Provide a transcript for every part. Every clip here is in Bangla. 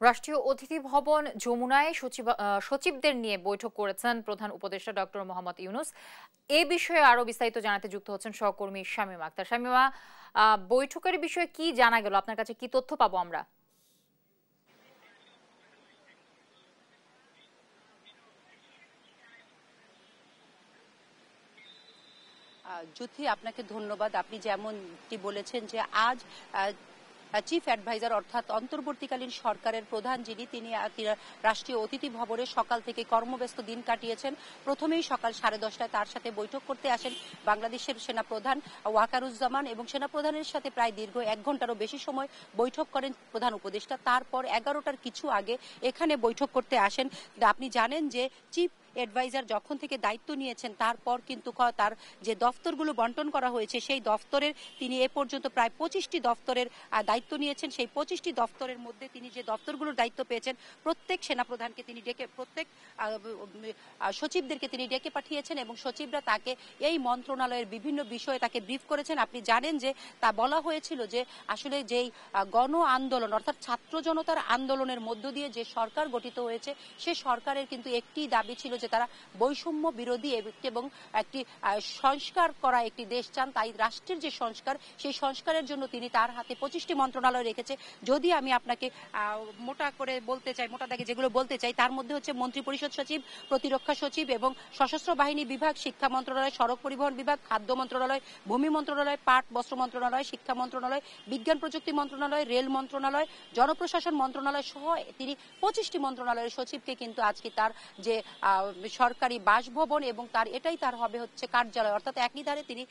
রাষ্ট্রীয় অতিথি ভবন যমুনায় সচিবদের নিয়ে বৈঠক করেছেন প্রধান উপদেষ্টা ডক্টর মোহাম্মদ ইউনূস। এ বিষয়ে আরো বিস্তারিত জানাতে যুক্ত হচ্ছেন সহকর্মী শামীমা আক্তার। শামীমা, বৈঠকের বিষয়ে কি জানা গেল? আপনার কাছে কি তথ্য পাবো আমরা? জ্যোতি, আপনাকে ধন্যবাদ। আপনি যেমনটি বলেছেন যে আজ চিফ অ্যাডভাইজার অর্থাৎ অন্তর্বর্তীকালীন সরকারের প্রধান যিনি তিনি রাষ্ট্রীয় অতিথি ভবনে সকাল থেকে কর্মব্যস্ত দিন কাটিয়েছেন। প্রথমেই সকাল 10:30টায় তার সাথে বৈঠক করতে আসেন বাংলাদেশের সেনাপ্রধান ওয়াকারুজ্জামান এবং সেনাপ্রধানের সাথে প্রায় দীর্ঘ 1 ঘন্টারও বেশি সময় বৈঠক করেন প্রধান উপদেষ্টা। তারপর 11টার কিছু আগে এখানে বৈঠক করতে আসেন। আপনি জানেন যে চিফ অ্যাডভাইজার যখন থেকে দায়িত্ব নিয়েছেন তারপর কিন্তু তার যে দফতরগুলো বন্টন করা হয়েছে সেই দফতরের তিনি এ পর্যন্ত প্রায় 25টি দফতরের দায়িত্ব নিয়েছেন। সেই 25টি দফতরের মধ্যে তিনি যে দফতরগুলোর দায়িত্ব পেয়েছেন প্রত্যেক সেনাপ্রধানকে তিনি ডেকে প্রত্যেক সচিবদেরকে তিনি ডেকে পাঠিয়েছেন এবং সচিবরা তাকে এই মন্ত্রণালয়ের বিভিন্ন বিষয়ে তাকে ব্রিফ করেছেন। আপনি জানেন যে তা বলা হয়েছিল যে আসলে যেই গণ আন্দোলন অর্থাৎ ছাত্র জনতার আন্দোলনের মধ্য দিয়ে যে সরকার গঠিত হয়েছে সে সরকারের কিন্তু একটি দাবি ছিল যে তারা বৈষম্য বিরোধী এবং একটি সংস্কার করা একটি দেশ চান। তাই রাষ্ট্রের যে সংস্কার সেই সংস্কারের জন্য তিনি তার হাতে 25টি মন্ত্রণালয় রেখেছে। যদি আমি আপনাকে মোটা করে বলতে চাই, মোটা দাগে যেগুলো বলতে চাই তার মধ্যে হচ্ছে মন্ত্রিপরিষদ সচিব, প্রতিরক্ষা সচিব এবং সশস্ত্র বাহিনী বিভাগ, শিক্ষা মন্ত্রণালয়, সড়ক পরিবহন বিভাগ, খাদ্য মন্ত্রণালয়, ভূমি মন্ত্রণালয়, পাট বস্ত্র মন্ত্রণালয়, শিক্ষা মন্ত্রণালয়, বিজ্ঞান প্রযুক্তি মন্ত্রণালয়, রেল মন্ত্রণালয়, জনপ্রশাসন মন্ত্রণালয় সহ তিনি 25টি মন্ত্রণালয়ের সচিবকে কিন্তু আজকে তার যে সরকারি বাসভবন এবং এটাই তার হবে হচ্ছে কার্যালয়, অর্থাৎ একই ধারে তিনি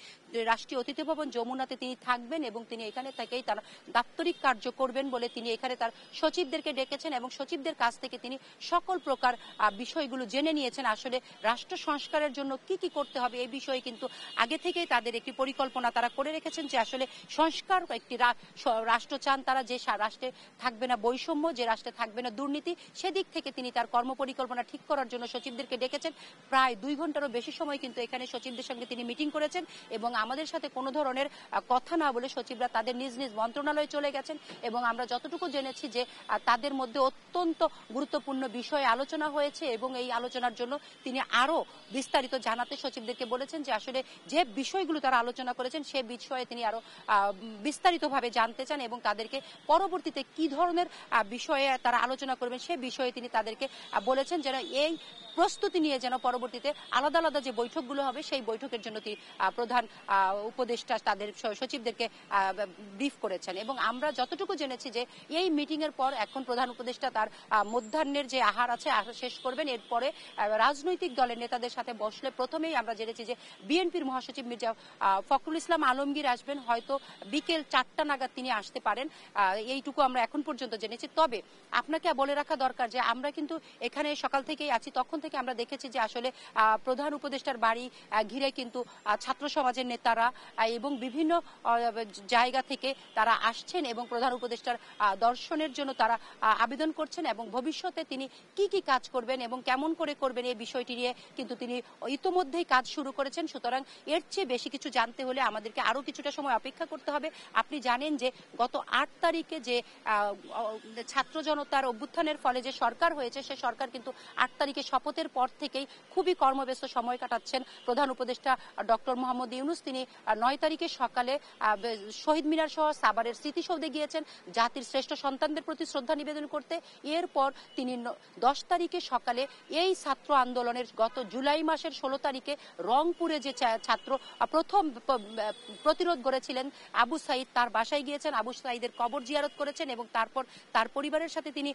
রাষ্ট্রীয় অতিথি ভবন যমুনাতে তিনি থাকবেন এবং তিনি এখানে থেকেই তার দাপ্তরিক কার্য করবেন বলে তিনি এখানে তার সচিবদেরকে ডেকেছেন এবং সচিবদের কাছ থেকে তিনি সকল প্রকার বিষয়গুলো জেনে নিয়েছেন। আসলে রাষ্ট্র সংস্কারের জন্য কি কি করতে হবে এই বিষয়ে কিন্তু আগে থেকেই তাদের একটি পরিকল্পনা তারা করে রেখেছেন যে আসলে সংস্কার একটি রাষ্ট্র চান তারা, যে রাষ্ট্রে থাকবে না বৈষম্য, যে রাষ্ট্রে থাকবে না দুর্নীতি, সেদিক থেকে তিনি তার কর্মপরিকল্পনা ঠিক করার জন্য সচিবদেরকে ডেকেছেন। প্রায় 2 ঘন্টারও বেশি সময় কিন্তু এখানে সচিবদের সঙ্গে তিনি মিটিং করেছেন এবং আমাদের সাথে কোনো ধরনের কথা না বলে সচিবরা তাদের নিজ নিজ মন্ত্রণালয়ে চলে গেছেন এবং আমরা যতটুকু জেনেছি যে তাদের মধ্যে অত্যন্ত গুরুত্বপূর্ণ বিষয়ে আলোচনা হয়েছে এবং এই আলোচনার জন্য তিনি আরো বিস্তারিত জানাতে সচিবদেরকে বলেছেন যে আসলে যে বিষয়গুলো তারা আলোচনা করেছেন সে বিষয়ে তিনি আরো বিস্তারিতভাবে জানতে চান এবং তাদেরকে পরবর্তীতে কি ধরনের বিষয়ে তারা আলোচনা করবেন সে বিষয়ে তিনি তাদেরকে বলেছেন যেন এই প্রস্তুতি নিয়ে যেন পরবর্তীতে আলাদা আলাদা যে বৈঠকগুলো হবে সেই বৈঠকের জন্য প্রধান উপদেষ্টা তাদের সচিবদেরকে ব্রিফ করেছেন। এবং আমরা যতটুকু জেনেছি যে এই মিটিং এর পর এখন প্রধান উপদেষ্টা তার মধ্যাহ্নের যে আহার আছে আহার শেষ করবেন। এরপরে রাজনৈতিক দলের নেতাদের সাথে বসলে প্রথমেই আমরা জেনেছি যে বিএনপির মহাসচিব মির্জা ফখরুল ইসলাম আলমগীর আসবেন, হয়তো বিকেল 4টা নাগাদ তিনি আসতে পারেন, এইটুকু আমরা এখন পর্যন্ত জেনেছি। তবে আপনাকে বলে রাখা দরকার যে আমরা কিন্তু এখানে সকাল থেকেই আছি, তখন থেকে আমরা দেখেছি যে আসলে প্রধান উপদেষ্টার বাড়ি ঘিরে কিন্তু ছাত্র সমাজের নেতারা এবং বিভিন্ন জায়গা থেকে তারা আসছেন এবং প্রধান উপদেষ্টার দর্শনের জন্য তারা আবেদন করছেন এবং ভবিষ্যতে তিনি কি কি কাজ করবেন এবং কেমন করে করবেন এই বিষয়টি নিয়ে কিন্তু তিনি ইতোমধ্যেই কাজ শুরু করেছেন। সুতরাং এর চেয়ে বেশি কিছু জানতে হলে আমাদেরকে আরো কিছুটা সময় অপেক্ষা করতে হবে। আপনি জানেন যে গত 8 তারিখে যে ছাত্র জনতার অভ্যুত্থানের ফলে যে সরকার হয়েছে সে সরকার কিন্তু 8 তারিখে শপথের পর থেকেই খুবই কর্মব্যস্ত সময় কাটাচ্ছেন প্রধান উপদেষ্টা ডক্টর মোহাম্মদ ইউনূস। তিনি 9 তারিখে সকালে শহীদ মিনার সহ সাভারের স্মৃতিসৌধে গিয়েছেন জাতির শ্রেষ্ঠ সন্তানদের প্রতি শ্রদ্ধা নিবেদন করতে। এরপর তিনি 10 তারিখে সকালে এই ছাত্র আন্দোলনের গত জুলাই মাসের 16 তারিখে রংপুরে যে ছাত্র প্রথম প্রতিরোধ গড়েছিলেন আবু সাইদ তার বাসায় গিয়েছেন, আবু সাইদের কবর জিয়ারত করেছেন এবং তারপর তার পরিবারের সাথে তিনি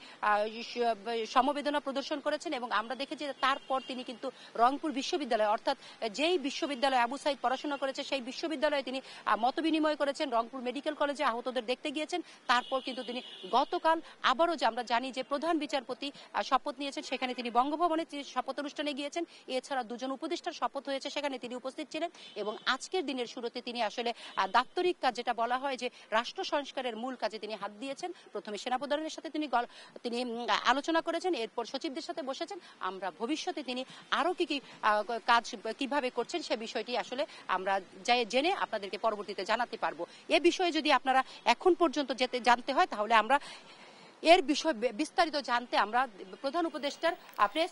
সমবেদনা প্রদর্শন করেছেন। এবং আমরা দেখেছি তারপর তিনি কিন্তু রংপুর বিশ্ববিদ্যালয় অর্থাৎ যেই বিশ্ববিদ্যালয়ে আবু সাইদ পড়াশোনা করেছে সেই বিশ্ববিদ্যালয়ে তিনি মত বিনিময় করেছেন, রংপুর মেডিকেল কলেজে আহতদের দেখতে গিয়েছেন। তারপর কিন্তু তিনি গতকাল আবারও যে আমরা জানি যে প্রধান বিচারপতি শপথ নিয়েছেন সেখানে তিনি বঙ্গভবনে শপথ অনুষ্ঠানে গিয়েছেন। এছাড়া 2 জন উপদেষ্টার শপথ হয়েছে সেখানে তিনি উপস্থিত ছিলেন এবং আজকের দিনের শুরুতে তিনি আসলে দাপ্তরিক কাজ যেটা বলা হয় যে রাষ্ট্র সংস্কারের মূল কাজে তিনি হাত দিয়েছেন। প্রথমে সেনাপ্রধানের সাথে তিনি আলোচনা করেছেন, এরপর সচিবদের সাথে বসেছেন। আমরা ভবিষ্যতে তিনি আরো কি কি কাজ কিভাবে করছেন সে বিষয়টি আসলে আমরা জেনে আপনাদেরকে পরবর্তীতে জানাতে পারবো। এ বিষয়ে যদি আপনারা এখন পর্যন্ত জানতে হয় তাহলে আমরা এর বিষয় বিস্তারিত জানতে আমরা প্রধান উপদেষ্টার প্রেস